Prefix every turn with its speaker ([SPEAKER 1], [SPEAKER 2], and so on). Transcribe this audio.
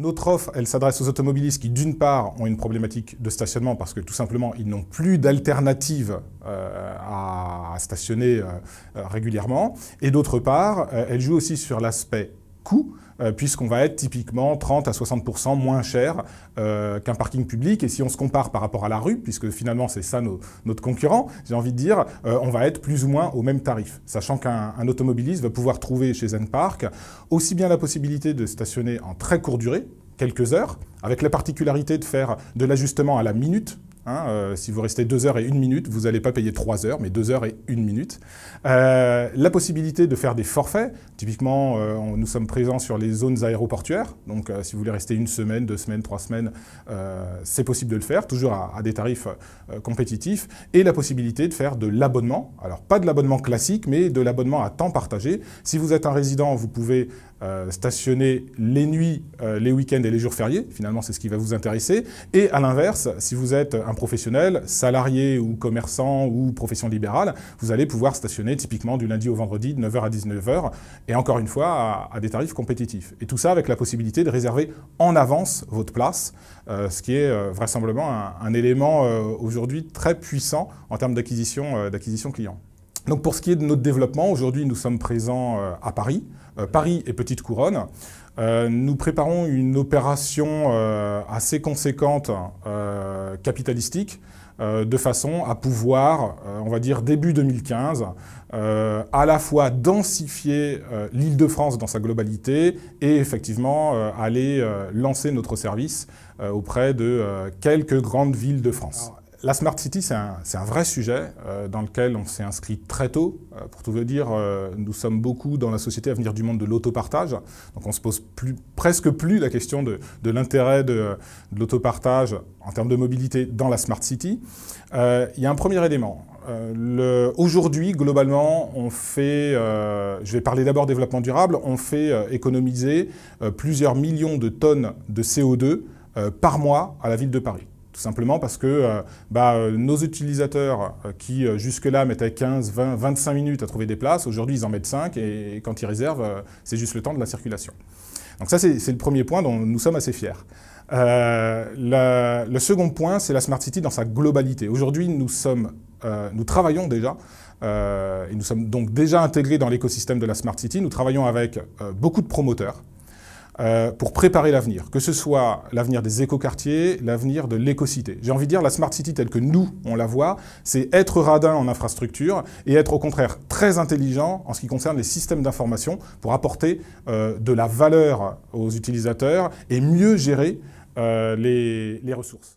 [SPEAKER 1] Notre offre, elle s'adresse aux automobilistes qui, d'une part, ont une problématique de stationnement parce que, tout simplement, ils n'ont plus d'alternative à stationner régulièrement. Et d'autre part, elle joue aussi sur l'aspect coût, puisqu'on va être typiquement 30 à 60% moins cher qu'un parking public. Et si on se compare par rapport à la rue, puisque finalement c'est ça notre concurrent, j'ai envie de dire, on va être plus ou moins au même tarif. Sachant qu'un automobiliste va pouvoir trouver chez Zenpark aussi bien la possibilité de stationner en très courte durée, quelques heures, avec la particularité de faire de l'ajustement à la minute. Si vous restez 2 heures et 1 minute, vous n'allez pas payer 3 heures, mais 2 heures et 1 minute. La possibilité de faire des forfaits. Typiquement, nous sommes présents sur les zones aéroportuaires. Donc, si vous voulez rester 1 semaine, 2 semaines, 3 semaines, c'est possible de le faire, toujours à des tarifs compétitifs. Et la possibilité de faire de l'abonnement. Alors, pas de l'abonnement classique, mais de l'abonnement à temps partagé. Si vous êtes un résident, vous pouvez stationner les nuits, les week-ends et les jours fériés. Finalement, c'est ce qui va vous intéresser. Et à l'inverse, si vous êtes un professionnel, salarié ou commerçant ou profession libérale, vous allez pouvoir stationner typiquement du lundi au vendredi de 9 h à 19 h et encore une fois à des tarifs compétitifs. Et tout ça avec la possibilité de réserver en avance votre place, ce qui est vraisemblablement un élément aujourd'hui très puissant en termes d'acquisition client. Donc pour ce qui est de notre développement, aujourd'hui nous sommes présents à Paris, Paris et Petite Couronne. Nous préparons une opération assez conséquente, capitalistique, de façon à pouvoir, on va dire début 2015, à la fois densifier l'Île-de-France dans sa globalité et effectivement aller lancer notre service auprès de quelques grandes villes de France. Alors, la Smart City, c'est un vrai sujet dans lequel on s'est inscrit très tôt. Pour tout vous dire, nous sommes beaucoup dans la société à venir du monde de l'autopartage. Donc on ne se pose presque plus la question de l'intérêt de l'autopartage en termes de mobilité dans la Smart City. Il y a un premier élément. Aujourd'hui, globalement, on fait, je vais parler d'abord développement durable, on fait économiser plusieurs millions de tonnes de CO2 par mois à la ville de Paris. Tout simplement parce que nos utilisateurs qui jusque-là mettaient 15, 20, 25 minutes à trouver des places, aujourd'hui ils en mettent 5 et quand ils réservent, c'est juste le temps de la circulation. Donc ça c'est le premier point dont nous sommes assez fiers. Le second point, c'est la Smart City dans sa globalité. Aujourd'hui, nous travaillons déjà, et nous sommes donc déjà intégrés dans l'écosystème de la Smart City. Nous travaillons avec beaucoup de promoteurs pour préparer l'avenir, que ce soit l'avenir des écoquartiers, l'avenir de l'écocité. J'ai envie de dire, la Smart City telle que nous, on la voit, c'est être radin en infrastructure et être au contraire très intelligent en ce qui concerne les systèmes d'information pour apporter de la valeur aux utilisateurs et mieux gérer les ressources.